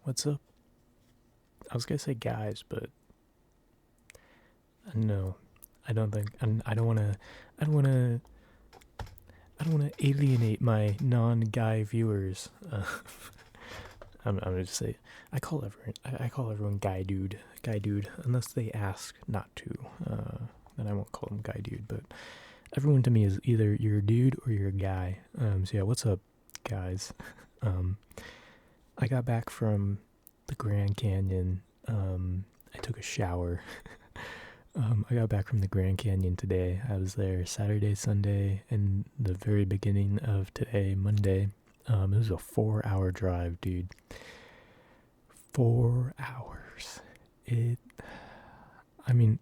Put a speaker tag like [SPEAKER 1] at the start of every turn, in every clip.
[SPEAKER 1] What's up? I was gonna say guys, but no, I don't think. I don't want to. I don't want to. I don't want to alienate my non-guy viewers. I'm gonna just say I call everyone guy dude, unless they ask not to. Then I won't call them guy dude. But everyone to me is either you're a dude or you're a guy. So yeah, what's up, guys? Um, I got back from the Grand Canyon. I took a shower. I got back from the Grand Canyon today. I was there Saturday, Sunday, and the very beginning of today, Monday. It was a 4 hour drive, dude. 4 hours. I mean,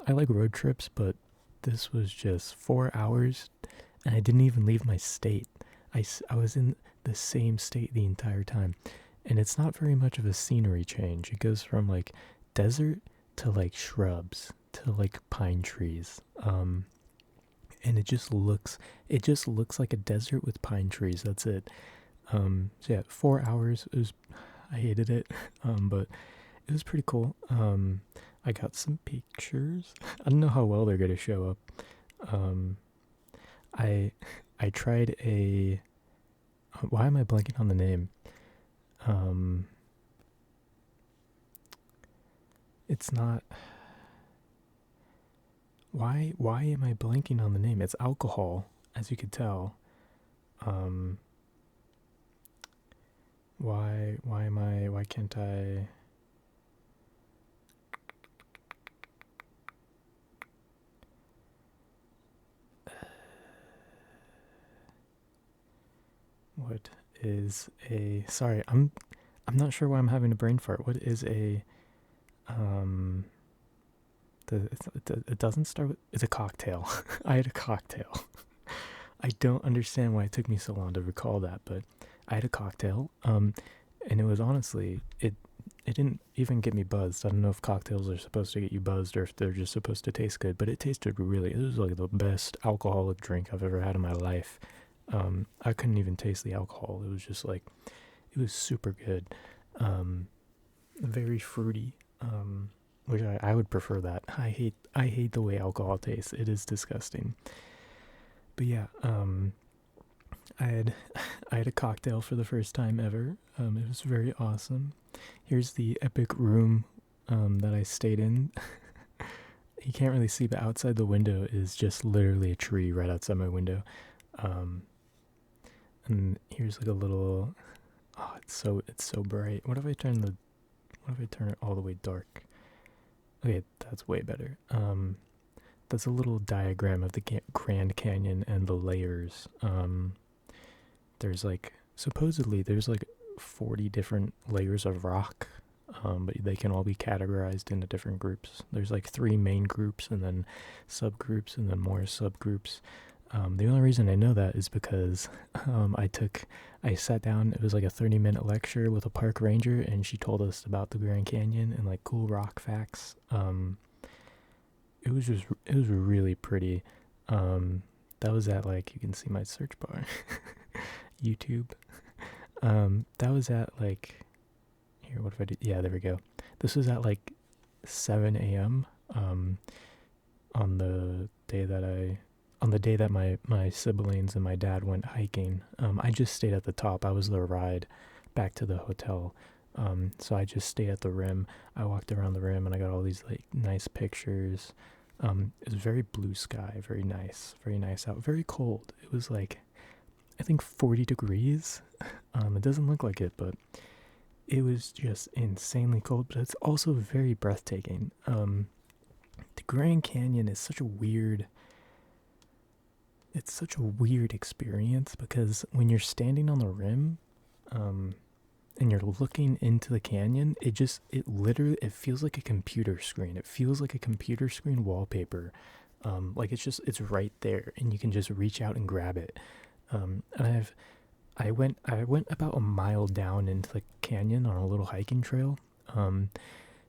[SPEAKER 1] I like road trips, but this was just 4 hours, and I didn't even leave my state. I was in the same state the entire time, and it's not very much of a scenery change. It goes from like desert to like shrubs to like pine trees. And it just looks like a desert with pine trees. That's it. So yeah, 4 hours. I hated it, but it was pretty cool. I got some pictures. I don't know how well they're gonna show up. Um, I I tried a. Why am I blanking on the name? Um, it's not. Why am I blanking on the name? It's alcohol, as you could tell. Um, why can't I? What is a sorry, I'm not sure why I'm having a brain fart. What is a um it doesn't start with it's a cocktail. I had a cocktail. I don't understand why it took me so long to recall that, but I had a cocktail. And it was honestly it didn't even get me buzzed. I don't know if cocktails are supposed to get you buzzed or if they're just supposed to taste good, but it tasted it was like the best alcoholic drink I've ever had in my life. I couldn't even taste the alcohol. It was just like it was super good. Um, very fruity. Which I would prefer that. I hate the way alcohol tastes. It is disgusting. But yeah, I had I had a cocktail for the first time ever. It was very awesome. Here's the epic room that I stayed in. You can't really see, but outside the window is just literally a tree right outside my window. Um, and here's like a little. Oh, it's so bright. What if I turn it all the way dark? Okay, that's way better. That's a little diagram of the Grand Canyon and the layers. There's like supposedly there's like 40 different layers of rock, but they can all be categorized into different groups. There's like three main groups and then subgroups and then more subgroups. The only reason I know that is because I sat down. It was like a 30-minute lecture with a park ranger, and she told us about the Grand Canyon and like cool rock facts. It was really pretty. That was at like you can see my search bar, YouTube. That was at like here. What if I did? Yeah, there we go. This was at like 7 a.m. On the day that my siblings and my dad went hiking. I just stayed at the top. I was the ride back to the hotel. So I just stayed at the rim. I walked around the rim and I got all these like nice pictures. It was very blue sky, very nice out, very cold. It was like I think 40 degrees. It doesn't look like it, but it was just insanely cold. But it's also very breathtaking. The Grand Canyon is such a weird experience because when you're standing on the rim, um, and you're looking into the canyon, it feels like a computer screen. It feels like a computer screen wallpaper. Like it's right there, and you can just reach out and grab it. And I went about a mile down into the canyon on a little hiking trail. Um,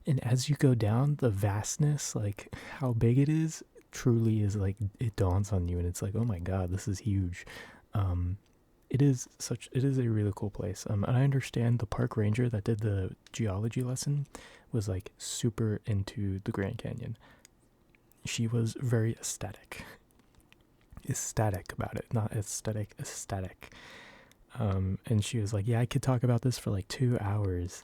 [SPEAKER 1] and as you go down, the vastness, like how big it is, truly is like it dawns on you, and it's like, oh my god, this is huge. Um, it is a really cool place. And I understand the park ranger that did the geology lesson was like super into the Grand Canyon. She was very ecstatic about it, not aesthetic, ecstatic. And she was like, yeah, I could talk about this for like 2 hours.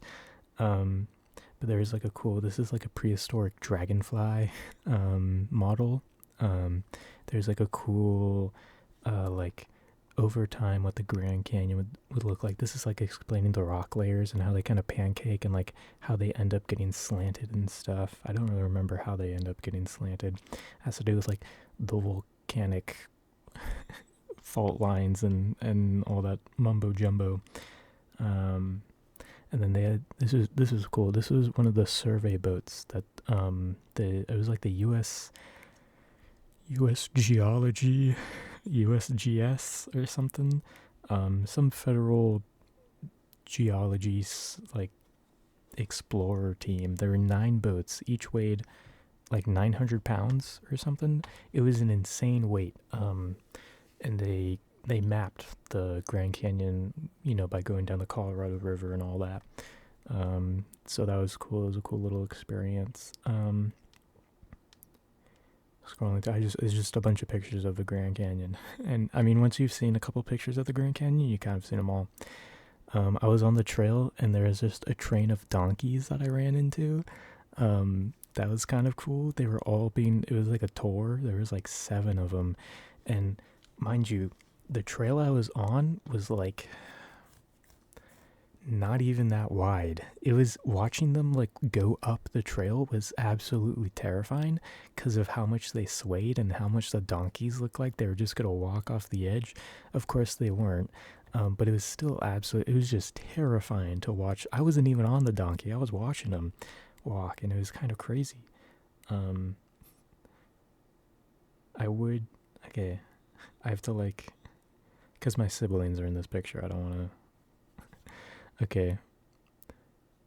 [SPEAKER 1] But there's like this is like a prehistoric dragonfly model. There's like a cool like over time what the Grand Canyon would look like. This is like explaining the rock layers and how they kind of pancake and like how they end up getting slanted and stuff. I don't really remember how they end up getting slanted. It has to do with like the volcanic fault lines and all that mumbo jumbo. And then they had this was cool. This was one of the survey boats that it was like the US Geology, USGS or something. Some federal geology like explorer team. There were 9 boats, each weighed like 900 pounds or something. It was an insane weight. And they mapped the Grand Canyon, by going down the Colorado River and all that. So that was cool. It was a cool little experience. Scrolling through, it's just a bunch of pictures of the Grand Canyon. And I mean, once you've seen a couple pictures of the Grand Canyon, you kind of seen them all. I was on the trail and there was just a train of donkeys that I ran into. That was kind of cool. They were all it was like a tour. There was like 7 of them. And mind you, the trail I was on was like not even that wide. It was watching them like go up the trail was absolutely terrifying because of how much they swayed and how much the donkeys looked like they were just gonna walk off the edge. Of course they weren't, but it was still it was just terrifying to watch. I wasn't even on the donkey. I was watching them walk, and it was kind of crazy. Okay, I have to like, because my siblings are in this picture, I don't want to. Okay,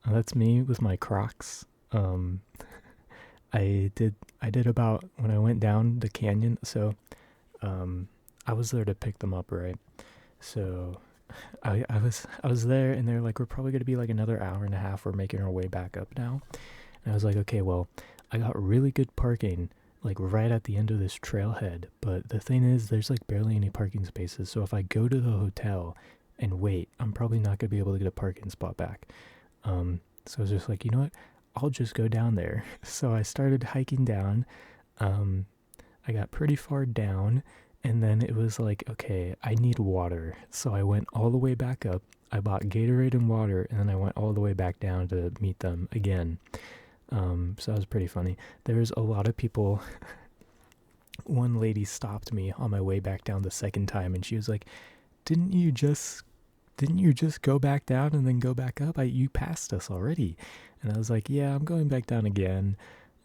[SPEAKER 1] that's me with my Crocs. I did about when I went down the canyon. So, I was there to pick them up, right? So, I was there, and they're like, we're probably gonna be like another hour and a half. We're making our way back up now, and I was like, okay, well, I got really good parking like right at the end of this trailhead. But the thing is, there's like barely any parking spaces. So if I go to the hotel and wait, I'm probably not gonna be able to get a parking spot back. So I was just like, you know what? I'll just go down there. So I started hiking down. I got pretty far down, and then it was like, okay, I need water. So I went all the way back up. I bought Gatorade and water, and then I went all the way back down to meet them again. So that was pretty funny. There was a lot of people. One lady stopped me on my way back down the second time, and she was like, didn't you just go back down and then go back up? You passed us already. And I was like, yeah, I'm going back down again.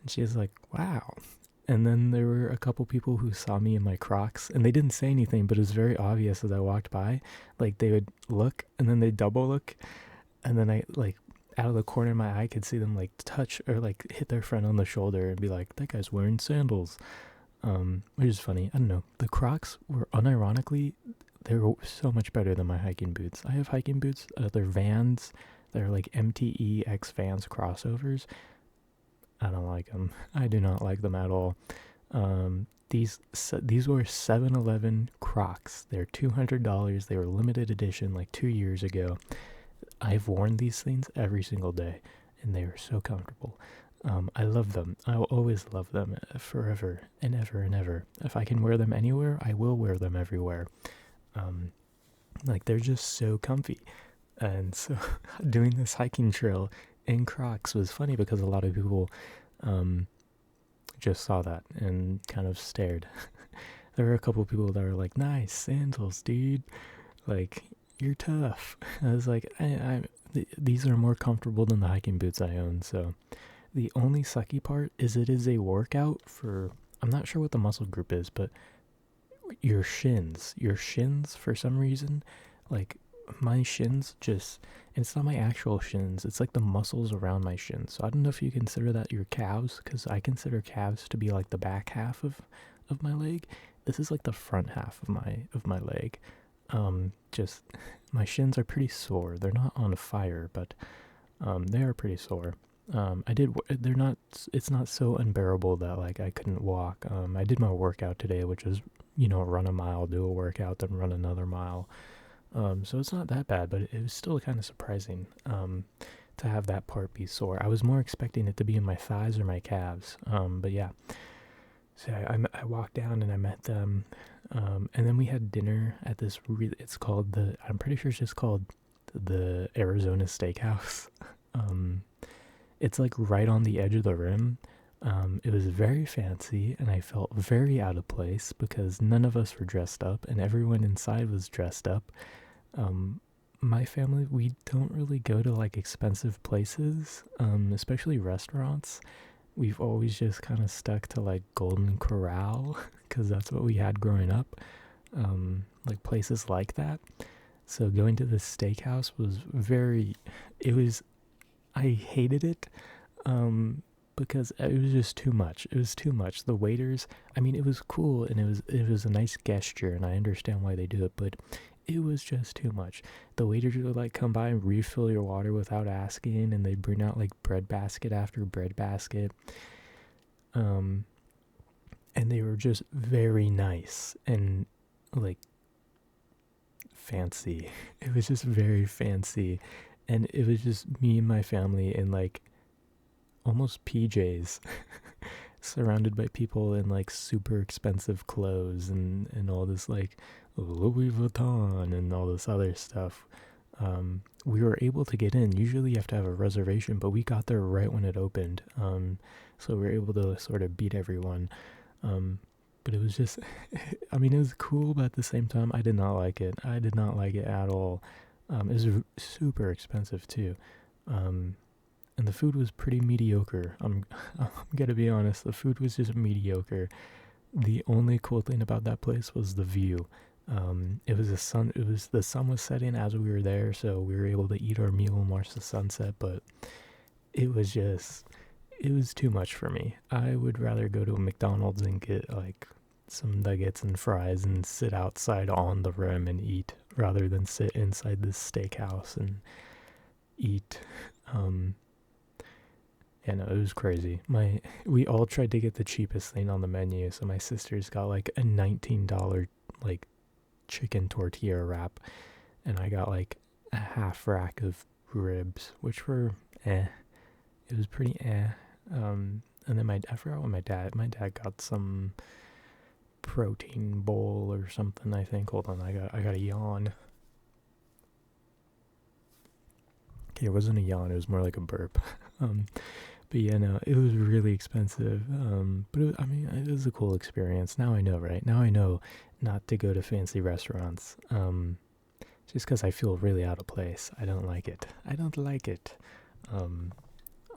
[SPEAKER 1] And she was like, wow. And then there were a couple people who saw me in my Crocs, and they didn't say anything, but it was very obvious as I walked by. Like, they would look, and then they'd double look, and then I, like, out of the corner of my eye, could see them, like, touch or, like, hit their friend on the shoulder and be like, that guy's wearing sandals. Which is funny. I don't know. The Crocs were, unironically, they were so much better than my hiking boots. I have hiking boots. They're Vans. They're like MTE X Vans crossovers. I don't like them. I do not like them at all. These were 7-Eleven Crocs. They're $200. They were limited edition like 2 years ago. I've worn these things every single day, and they are so comfortable. I love them. I will always love them forever and ever and ever. If I can wear them anywhere, I will wear them everywhere. Like, they're just so comfy. And so doing this hiking trail in Crocs was funny because a lot of people just saw that and kind of stared. There were a couple of people that were like, nice sandals, dude. Like, you're tough. I was like, these are more comfortable than the hiking boots I own. So the only sucky part is it is a workout for, I'm not sure what the muscle group is, but your shins for some reason, like my shins just, and it's not my actual shins, it's like the muscles around my shins. So I don't know if you consider that your calves, because I consider calves to be like the back half of my leg. This is like the front half of my leg. Just my shins are pretty sore. They're not on fire, but they are pretty sore. They're not. It's not so unbearable that like I couldn't walk. I did my workout today, which is run a mile, do a workout, then run another mile. So it's not that bad, but it was still kind of surprising. To have that part be sore. I was more expecting it to be in my thighs or my calves. But yeah. So I walked down and I met them. And then we had dinner at this I'm pretty sure it's just called the Arizona Steakhouse. It's like right on the edge of the rim. It was very fancy and I felt very out of place because none of us were dressed up and everyone inside was dressed up. My family, we don't really go to like expensive places, especially restaurants. We've always just kind of stuck to like Golden Corral because that's what we had growing up, like places like that. So going to this steakhouse was I hated it, because it was just too much. It was too much. The waiters, I mean, it was cool and it was a nice gesture, and I understand why they do it, but it was just too much. The waiters would like come by and refill your water without asking, and they'd bring out like bread basket after bread basket. Um, and they were just very nice and like fancy. It was just very fancy, and it was just me and my family in like almost PJs, surrounded by people in like super expensive clothes and all this like Louis Vuitton and all this other stuff. We were able to get in. Usually you have to have a reservation, but we got there right when it opened. So we were able to sort of beat everyone. But it was just, I mean, it was cool, but at the same time, I did not like it. I did not like it at all. It was super expensive too. And the food was pretty mediocre. I'm gonna be honest, the food was just mediocre. The only cool thing about that place was the view. The sun was setting as we were there, so we were able to eat our meal and watch the sunset, but it was too much for me. I would rather go to a McDonald's and get like some nuggets and fries and sit outside on the rim and eat rather than sit inside this steakhouse and eat. Yeah, no, it was crazy. We all tried to get the cheapest thing on the menu, so my sisters got like a $19 like chicken tortilla wrap, and I got like a half rack of ribs, which were eh. It was pretty eh. And then I forgot what my dad got some protein bowl or something, I think. Hold on, I got a yawn. Okay, it wasn't a yawn, it was more like a burp. But yeah, no, it was really expensive. But I mean, it was a cool experience. Now I know, right? Now I know not to go to fancy restaurants. Just because I feel really out of place. I don't like it. I don't like it.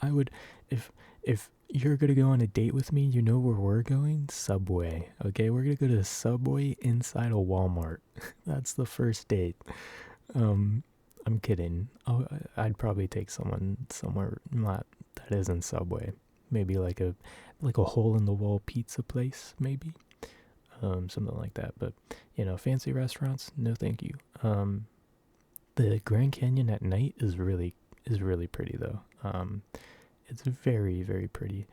[SPEAKER 1] I would, if you're gonna go on a date with me, you know where we're going? Subway. Okay, we're gonna go to Subway inside a Walmart. That's the first date. I'm kidding. I'd probably take someone somewhere not that isn't Subway. Maybe like a hole in the wall pizza place, maybe. Something like that. But fancy restaurants, no thank you. The Grand Canyon at night is really pretty though. It's very, very pretty.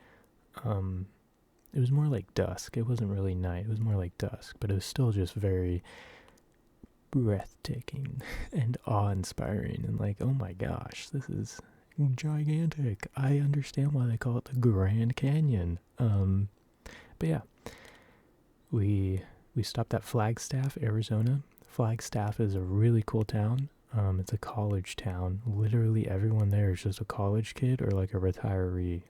[SPEAKER 1] It was more like dusk. It wasn't really night. It was more like dusk, but it was still just very breathtaking and awe-inspiring, and like, oh my gosh, this is gigantic. I understand why they call it the Grand Canyon. But yeah, we stopped at Flagstaff, Arizona. Flagstaff is a really cool town. It's a college town. Literally everyone there is just a college kid or like a retiree.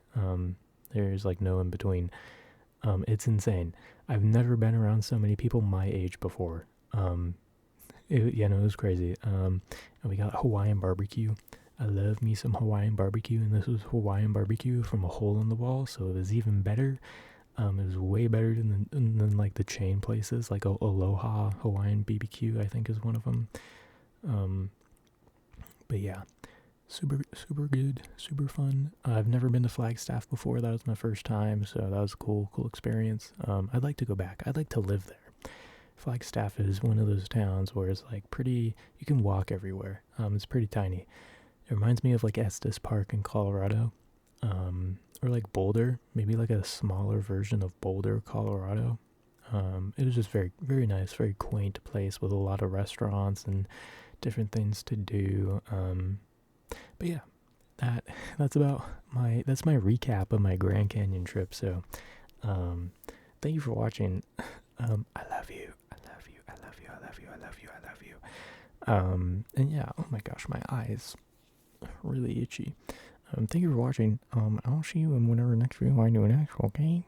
[SPEAKER 1] There's like no in between. It's insane. I've never been around so many people my age before. It was crazy. And we got Hawaiian barbecue. I love me some Hawaiian barbecue, and this was Hawaiian barbecue from a hole in the wall, so it was even better. It was way better than like the chain places, like Aloha Hawaiian BBQ, I think is one of them. But yeah, super good, super fun. I've never been to Flagstaff before. That was my first time, so that was a cool experience. I'd like to go back. I'd like to live there. Flagstaff is one of those towns where it's like pretty. You can walk everywhere. It's pretty tiny. It reminds me of like Estes Park in Colorado, or like Boulder, maybe like a smaller version of Boulder, Colorado. It was just very, very nice, very quaint place with a lot of restaurants and different things to do. But yeah, that that's my recap of my Grand Canyon trip. So, thank you for watching. I love you. I love you. I love you. I love you. I love you. I love you. And yeah, oh my gosh, my eyes really itchy. Thank you for watching. I'll see you in whatever next video I do next, okay?